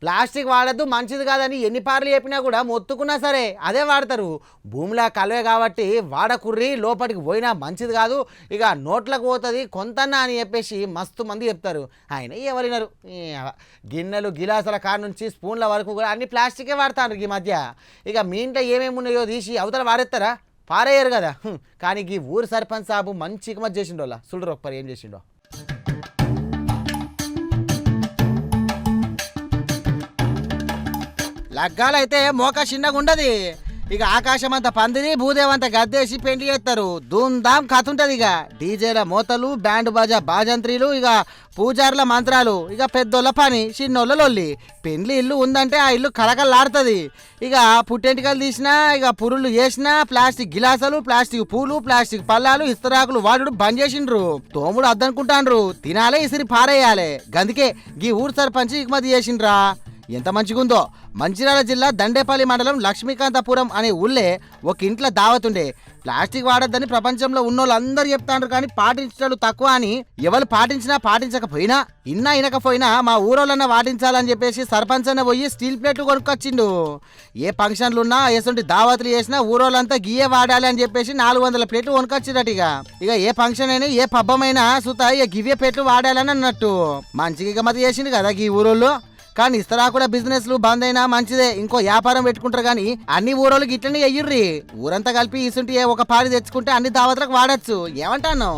Plastic వాడద్దు మంచిది కాదని ఎన్ని పార్లు చెప్పినా కూడా మొత్తుకున్నా సరే అదే వాడతారు. భూమిలో కలవే కాబట్టి వాడకుర్రి, లోపలికి పోయినా మంచిది కాదు, ఇక నోట్లకు పోతుంది కొంతన్నా అని చెప్పేసి మస్తు మంది చెప్తారు. ఆయన ఎవరినారు. గిన్నెలు గిలాసుల కాడ నుంచి స్పూన్ల వరకు కూడా అన్ని ప్లాస్టికే వాడతారు ఈ మధ్య. ఇక మీ ఇంట్లో ఏమేమి ఉన్నాయో తీసి అవతల వాడేస్తారా? పారేయరు కదా. కానీ ఈ ఊరు సర్పంచ్ సాబు మంచి ఇకమతి చేసిండో. చూడరు ఒక్కరు ఏం చేసిండో. లగ్గాలైతే మోక చిన్నగా ఉండదు. ఇక ఆకాశం అంతా పందిరి, భూదేవంతా గద్దేసి పెండ్లి చేస్తారు. ధూమ్ధామ్ కథ ఉంటుంది. ఇక డీజేల మోతలు, బ్యాండ్ బాజా బాజంత్రీలు, ఇక పూజారుల మంత్రాలు, ఇక పెద్దోళ్ళ పని, చిన్నోళ్ళ లొల్లి. పెండ్లి ఇల్లు ఉందంటే ఆ ఇల్లు కలకలాడుతుంది. ఇక పుట్టెంటికలు తీసినా, ఇక పురుళ్ళు చేసినా, ప్లాస్టిక్ గిలాసాలు, ప్లాస్టిక్ పూలు, ప్లాస్టిక్ పల్లాలు, ఇస్తరాకులు వాడుడు బంద్ చేసిండ్రు. తోముడు అద్దనుకుంటాండ్రు. తినాలే, ఇసిరి పారేయాలి. గందుకే గీ ఊరు సర్పంచ్ ఇకమతి చేసిండ్రా. ఎంత మంచిగుందో. మంచిర్యాల జిల్లా దండేపల్లి మండలం లక్ష్మీకాంతపురం అనే ఊళ్ళే ఒక ఇంట్లో దావతుండే. ప్లాస్టిక్ వాడొద్దని ప్రపంచంలో ఉన్నోళ్ళు అందరూ చెప్తాండ్రు, కానీ పాటించడం తక్కువ అని. ఎవరు పాటించినా పాటించకపోయినా, ఇన్నా ఇనకపోయినా మా ఊరోళ్ళన్నా పాటించాలని చెప్పేసి సర్పంచ్ అన్న పోయి స్టీల్ ప్లేట్లు కొనుక్కొచ్చిండు. ఏ ఫంక్షన్లున్నా, ఎటువంటి దావతులు చేసినా ఊరోళ్ళంతా గియ్యే వాడాలి అని చెప్పేసి 400 ప్లేట్లు కొనుక్కొచ్చినట్టు. ఇక ఏ ఫంక్షన్ అయినా, ఏ పబ్బమైనా సుతా ఇక గివ్వే ప్లేట్లు వాడాలని అన్నట్టు. మంచిగా ఇకమతి చేసిండు కదా ఈ ఊరోళ్ళు. కానీ ఇస్తరా కూడా బిజినెస్లు బంద్ అయినా మంచిదే, ఇంకో వ్యాపారం పెట్టుకుంటారు. కానీ అన్ని ఊరోళ్ళకి ఇట్లనే అయ్యుర్రి. ఊరంతా కలిపి ఇసుంటి ఒక పారి తెచ్చుకుంటే అన్ని దావతులకు వాడచ్చు. ఏమంటాను?